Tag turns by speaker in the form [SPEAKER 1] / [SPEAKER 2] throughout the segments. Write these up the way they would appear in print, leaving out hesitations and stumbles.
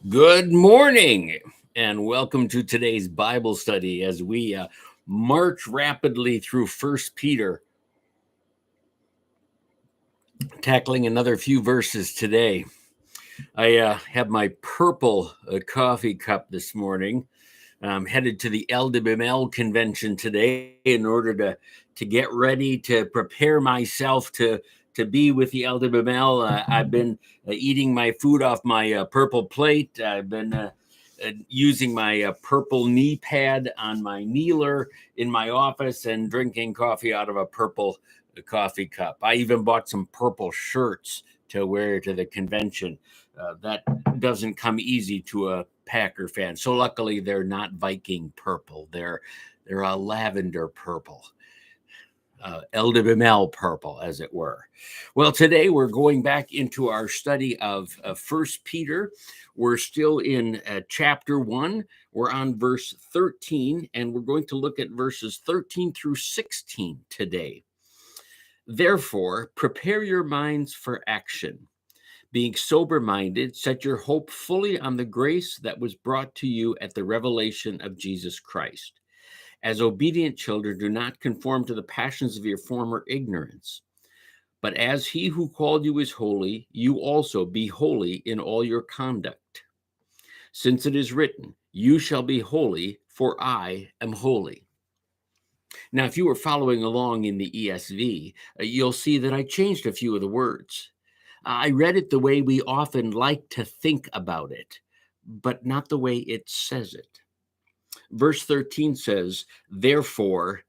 [SPEAKER 1] Good morning, and welcome to today's Bible study as we march rapidly through First Peter, tackling another few verses today. I have my purple coffee cup this morning. I'm headed to the LWML convention today in order to get ready to prepare myself to be with the LWML. I've been eating my food off my purple plate. I've been using my purple knee pad on my kneeler in my office and drinking coffee out of a purple coffee cup. I even bought some purple shirts to wear to the convention. That doesn't come easy to a Packer fan. So luckily they're not Viking purple. They're a lavender purple. LWML purple, as it were. Well, today we're going back into our study of First Peter. We're still in chapter 1. We're on verse 13, and we're going to look at verses 13 through 16 today. Therefore, prepare your minds for action. Being sober-minded, set your hope fully on the grace that was brought to you at the revelation of Jesus Christ. As obedient children, do not conform to the passions of your former ignorance. But as he who called you is holy, you also be holy in all your conduct. Since it is written, you shall be holy, for I am holy. Now, if you were following along in the ESV, you'll see that I changed a few of the words. I read it the way we often like to think about it, but not the way it says it. Verse 13 says, therefore,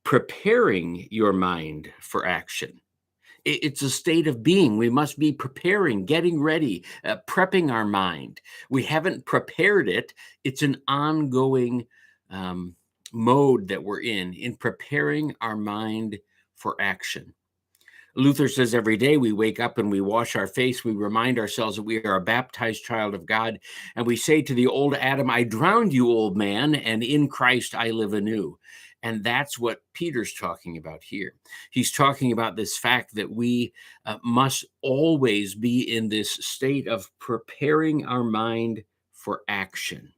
[SPEAKER 1] preparing your mind for action. It's a state of being. We must be preparing, getting ready, prepping our mind. We haven't prepared it. It's an ongoing mode that we're in preparing our mind for action. Luther says every day we wake up and we wash our face, we remind ourselves that we are a baptized child of God, and we say to the old Adam, I drowned you, old man, and in Christ I live anew. And that's what Peter's talking about here. He's talking about this fact that we must always be in this state of preparing our mind for action.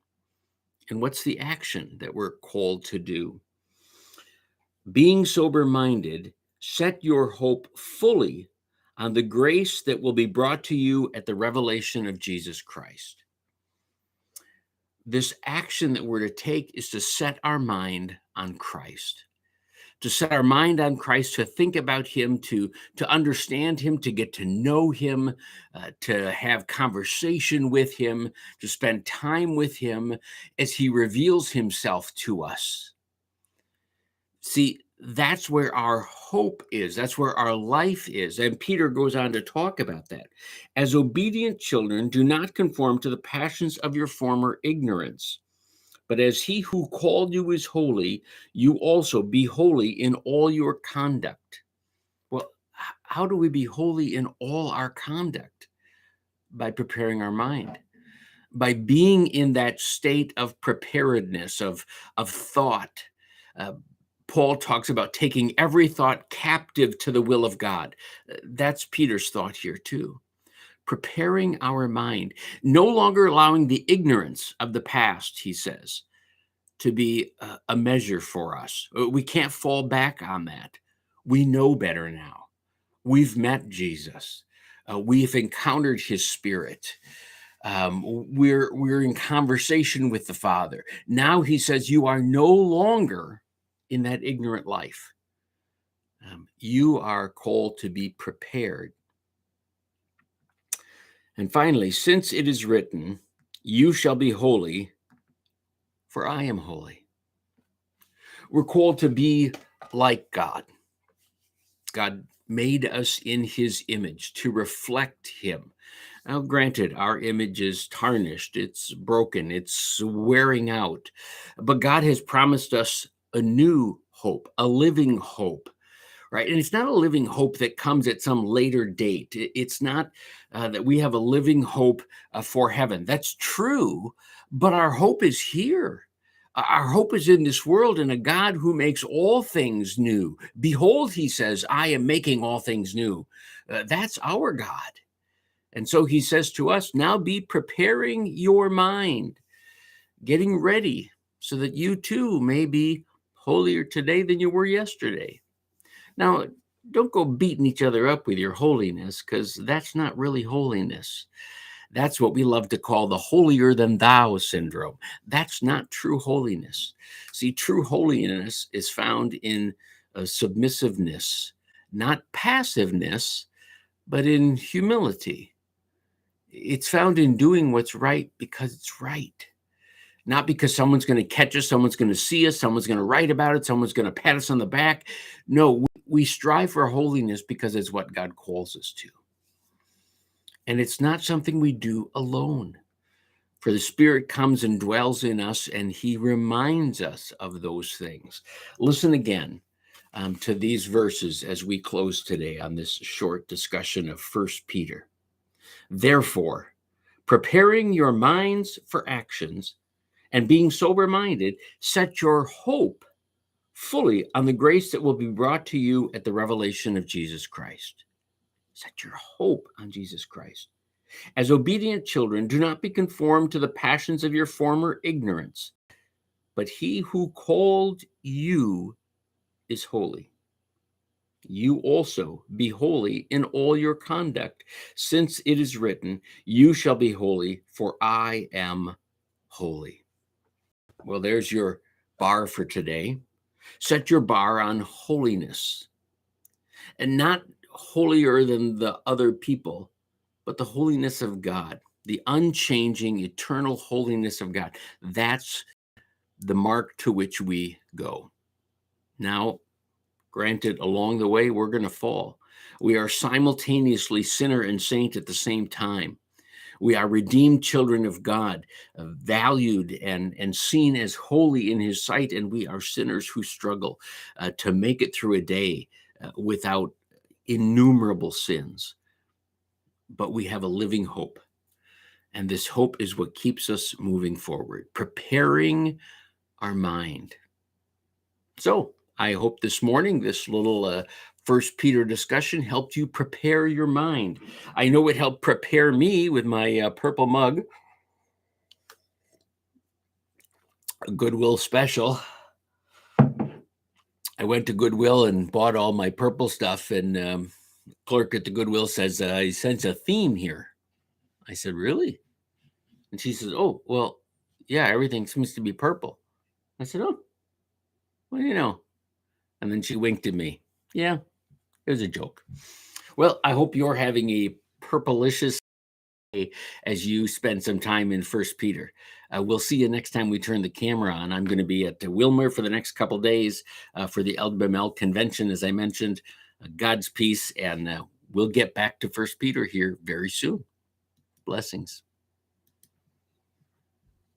[SPEAKER 1] And what's the action that we're called to do? Being sober-minded, set your hope fully on the grace that will be brought to you at the revelation of Jesus Christ. This action that we're to take is to set our mind on Christ, to set our mind on Christ, to think about him, to understand him, to get to know him, to have conversation with him, to spend time with him as he reveals himself to us. See, that's where our hope is. That's where our life is. And Peter goes on to talk about that. As obedient children, do not conform to the passions of your former ignorance. But as he who called you is holy, you also be holy in all your conduct. Well, how do we be holy in all our conduct? By preparing our mind, by being in that state of preparedness, of thought. Paul talks about taking every thought captive to the will of God. That's Peter's thought here too. Preparing our mind, no longer allowing the ignorance of the past, he says, to be a measure for us. We can't fall back on that. We know better now. We've met Jesus. We've encountered his spirit. We're in conversation with the Father. Now he says, you are no longer in that ignorant life. You are called to be prepared. And finally, since it is written, you shall be holy, for I am holy. We're called to be like God. God made us in his image to reflect him. Now, granted, our image is tarnished, it's broken, it's wearing out, but God has promised us a new hope, a living hope, right? And it's not a living hope that comes at some later date. It's not that we have a living hope for heaven. That's true, but our hope is here. Our hope is in this world in a God who makes all things new. Behold, he says, I am making all things new. That's our God. And so he says to us, now be preparing your mind, getting ready so that you too may be holier today than you were yesterday. Now, don't go beating each other up with your holiness, because that's not really holiness. That's what we love to call the holier than thou syndrome. That's not true holiness. See, true holiness is found in submissiveness, not passiveness, but in humility. It's found in doing what's right because it's right, not because someone's going to catch us, someone's going to see us, someone's going to write about it, someone's going to pat us on the back. No, we strive for holiness because it's what God calls us to. And it's not something we do alone. For the Spirit comes and dwells in us, and he reminds us of those things. Listen again to these verses as we close today on this short discussion of 1 Peter. Therefore, preparing your minds for actions and being sober-minded, set your hope fully on the grace that will be brought to you at the revelation of Jesus Christ. Set your hope on Jesus Christ. As obedient children, do not be conformed to the passions of your former ignorance, but he who called you is holy. You also be holy in all your conduct, since it is written, you shall be holy, for I am holy. Well, there's your bar for today. Set your bar on holiness, and not holier than the other people, but the holiness of God, the unchanging, eternal holiness of God. That's the mark to which we go. Now, granted, along the way, we're going to fall. We are simultaneously sinner and saint at the same time. We are redeemed children of God, valued and seen as holy in his sight, and we are sinners who struggle to make it through a day without innumerable sins. But we have a living hope, and this hope is what keeps us moving forward, preparing our mind. So I hope this morning, this little First Peter discussion helped you prepare your mind. I know it helped prepare me with my purple mug, a Goodwill special. I went to Goodwill and bought all my purple stuff, and clerk at the Goodwill says, I sense a theme here. I said, really? And she says, oh, well, yeah, everything seems to be purple. I said, oh, what do you know? And then she winked at me. Yeah, it was a joke. Well, I hope you're having a purplicious day as you spend some time in First Peter. We'll see you next time we turn the camera on. I'm going to be at Wilmer for the next couple days for the LBML convention, as I mentioned. God's peace, and we'll get back to First Peter here very soon. Blessings.